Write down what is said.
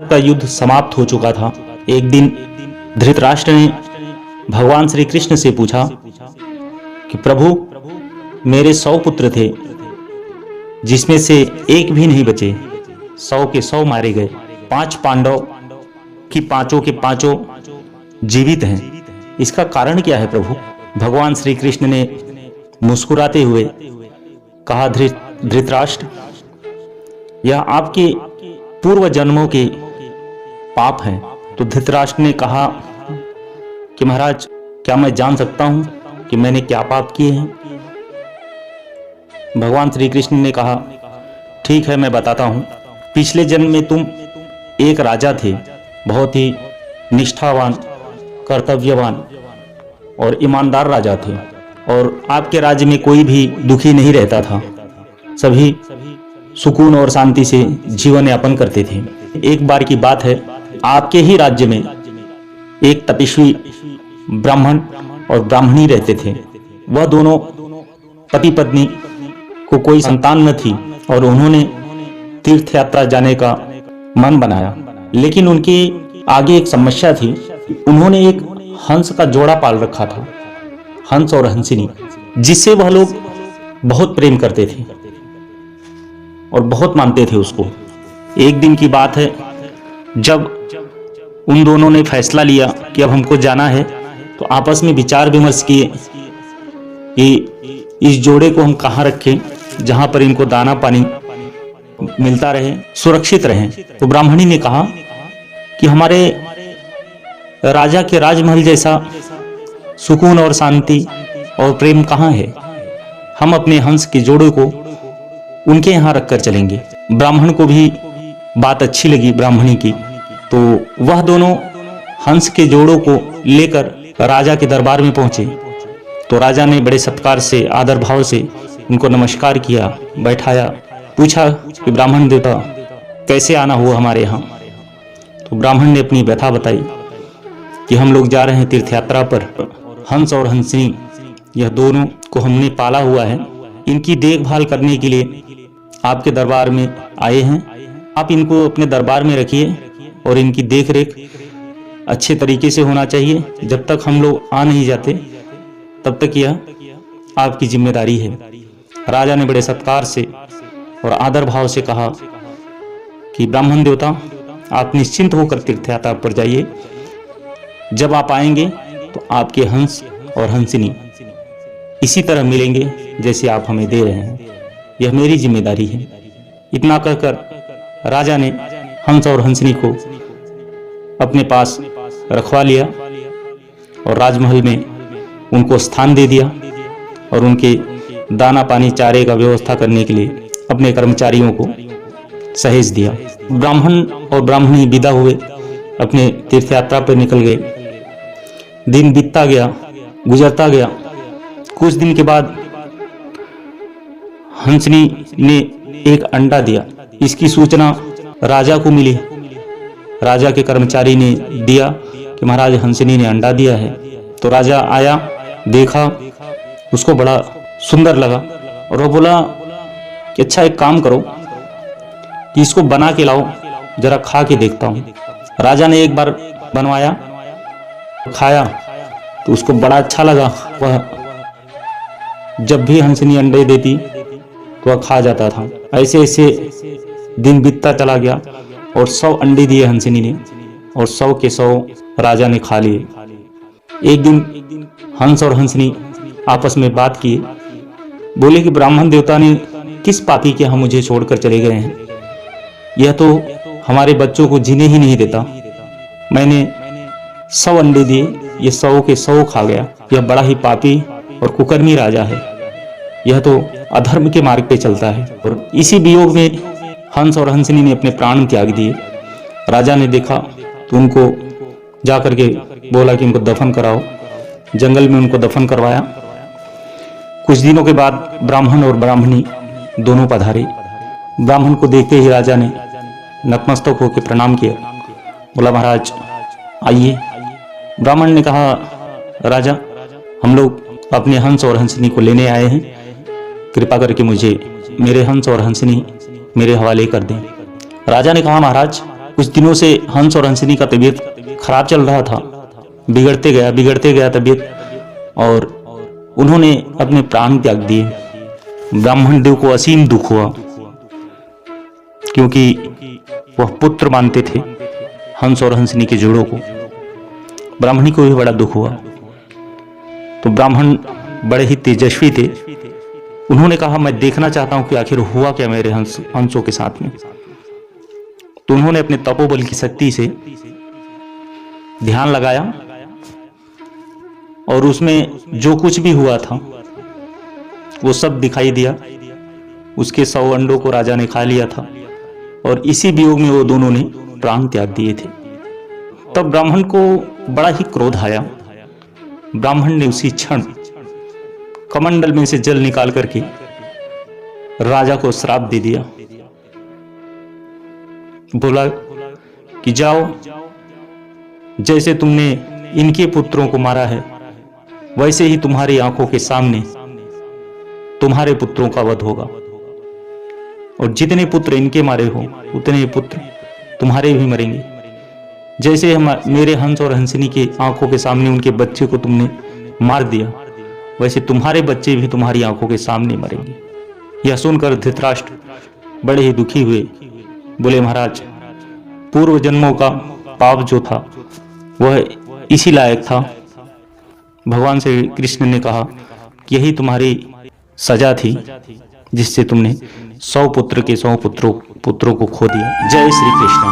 का युद्ध समाप्त हो चुका था। एक दिन धृतराष्ट्र ने भगवान श्री कृष्ण से पूछा कि प्रभु, मेरे 100 पुत्र थे जिसमें से एक भी नहीं बचे, 100 के 100 मारे गए। 5 पांडव की पांचों के पांचों जीवित हैं, इसका कारण क्या है प्रभु? भगवान श्री कृष्ण ने मुस्कुराते हुए कहा, धृतराष्ट्र, यह आपके पूर्व जन्मों के पाप हैं। तो धृतराष्ट्र ने कहा कि महाराज, क्या मैं जान सकता हूं कि मैंने क्या पाप किए हैं? भगवान श्री कृष्ण ने कहा, ठीक है, मैं बताता हूं। पिछले जन्म में तुम एक राजा थे, बहुत ही निष्ठावान, कर्तव्यवान और ईमानदार राजा थे, और आपके राज्य में कोई भी दुखी नहीं रहता था। सभी सुकून और शांति से जीवन यापन करते थे। एक बार की बात है, आपके ही राज्य में एक तपस्वी ब्राह्मण और ब्राह्मणी रहते थे। वह दोनों पति पत्नी को कोई संतान न थी और उन्होंने तीर्थ यात्रा जाने का मन बनाया, लेकिन उनके आगे एक समस्या थी। उन्होंने एक हंस का जोड़ा पाल रखा था, हंस और हंसिनी, जिससे वह लोग बहुत प्रेम करते थे और बहुत मानते थे उसको। एक दिन की बात है, जब उन दोनों ने फैसला लिया कि अब हमको जाना है, तो आपस में विचार विमर्श किए कि इस जोड़े को हम कहाँ रखें जहां पर इनको दाना पानी मिलता रहे, सुरक्षित रहें। तो ब्राह्मणी ने कहा कि हमारे राजा के राजमहल जैसा सुकून और शांति और प्रेम कहाँ है, हम अपने हंस के जोड़े को उनके यहाँ रखकर चलेंगे। ब्राह्मण को भी बात अच्छी लगी ब्राह्मणी की, तो वह दोनों हंस के जोड़ों को लेकर राजा के दरबार में पहुंचे। तो राजा ने बड़े सत्कार से, आदर भाव से उनको नमस्कार किया, बैठाया, पूछा कि ब्राह्मण देवता, कैसे आना हुआ हमारे यहाँ? तो ब्राह्मण ने अपनी व्यथा बताई कि हम लोग जा रहे हैं तीर्थ यात्रा पर। हंस और हंसिनी, यह दोनों को हमने पाला हुआ है, इनकी देखभाल करने के लिए आपके दरबार में आए हैं। आप इनको अपने दरबार में रखिए और इनकी देखरेख अच्छे तरीके से होना चाहिए। जब तक हम लोग आ नहीं जाते तब तक यह आपकी जिम्मेदारी है। राजा ने बड़े सत्कार से और आदर भाव से कहा कि ब्राह्मण देवता, आप निश्चिंत होकर तीर्थ यात्रा पर जाइए। जब आप आएंगे तो आपके हंस और हंसिनी इसी तरह मिलेंगे जैसे आप हमें दे रहे हैं, यह मेरी जिम्मेदारी है। इतना कहकर राजा ने हंस और हंसिनी को अपने पास रखवा लिया और राजमहल में उनको स्थान दे दिया और उनके दाना पानी चारे का व्यवस्था करने के लिए अपने कर्मचारियों को सहेज दिया। ब्राह्मण और ब्राह्मणी विदा हुए, अपने तीर्थ यात्रा पर निकल गए। दिन बीतता गया, गुजरता गया। कुछ दिन के बाद हंसनी ने एक अंडा दिया। इसकी सूचना राजा को मिली। राजा के कर्मचारी ने दिया कि महाराज, हंसनी ने अंडा दिया है। तो राजा आया, देखा, उसको बड़ा सुंदर लगा और वो बोला कि अच्छा, एक काम करो कि इसको बना के लाओ, जरा खा के देखता हूँ। राजा ने एक बार बनवाया, खाया तो उसको बड़ा अच्छा लगा। वह जब भी हंसनी अंडे देती तो वह खा जाता था। ऐसे ऐसे दिन बीतता चला गया और 100 अंडे दिए हंसनी ने और 100 के 100 राजा ने खा लिए। एक दिन हंस और हंसनी आपस में बात किए, बोले कि ब्राह्मण देवता ने किस पापी के यहाँ मुझे छोड़कर चले गए हैं? यह तो हमारे बच्चों को जीने ही नहीं देता। मैंने 100 अंडे दिए, ये 100 के 100 खा गया। यह बड़ा ही पापी और कुकर्मी राजा है, यह तो अधर्म के मार्ग पे चलता है। और इसी वियोग में हंस और हंसनी ने अपने प्राण त्याग दिए। राजा ने देखा तो उनको जा करके बोला कि इनको दफन कराओ। जंगल में उनको दफन करवाया। कुछ दिनों के बाद ब्राह्मण और ब्राह्मणी दोनों पधारे। ब्राह्मण को देखते ही राजा ने नतमस्तक होकर प्रणाम किया, बोला महाराज आइए। ब्राह्मण ने कहा, राजा, हम लोग अपने हंस और हंसनी को लेने आए हैं, कृपा करके मुझे मेरे हंस और हंसनी मेरे हवाले कर दें। राजा ने कहा, महाराज कुछ दिनों से हंस और हंसिनी का तबीयत खराब चल रहा था, बिगड़ते गया तबीयत, और उन्होंने अपने प्राण त्याग दिए। ब्राह्मण देव को असीम दुख हुआ, क्योंकि वह पुत्र मानते थे हंस और हंसिनी के जोड़ों को। ब्राह्मणी को भी बड़ा दुख हुआ। तो ब्राह्मण बड़े ही तेजस्वी थे। उन्होंने कहा, मैं देखना चाहता हूं कि आखिर हुआ क्या मेरे हंसों के साथ में। तो उन्होंने अपने तपोबल की शक्ति से ध्यान लगाया और उसमें जो कुछ भी हुआ था वो सब दिखाई दिया। उसके 100 अंडों को राजा ने खा लिया था और इसी वियोग में वो दोनों ने प्राण त्याग दिए थे। तब ब्राह्मण को बड़ा ही क्रोध आया। ब्राह्मण ने उसी क्षण कमंडल में से जल निकाल करके राजा को श्राप दे दिया। बोला कि जाओ, जैसे तुमने इनके पुत्रों को मारा है वैसे ही तुम्हारी आंखों के सामने तुम्हारे पुत्रों का वध होगा, और जितने पुत्र इनके मारे हो उतने पुत्र तुम्हारे भी मरेंगे। जैसे मेरे हंस और हंसिनी के आंखों के सामने उनके बच्चे को तुमने मार दिया, वैसे तुम्हारे बच्चे भी तुम्हारी आंखों के सामने मरेंगे। यह सुनकर धृतराष्ट्र बड़े ही दुखी हुए। बोले, महाराज, पूर्व जन्मों का पाप जो था वह इसी लायक था। भगवान श्री कृष्ण ने कहा कि यही तुम्हारी सजा थी जिससे तुमने 100 पुत्र के 100 पुत्रों को खो दिया। जय श्री कृष्ण।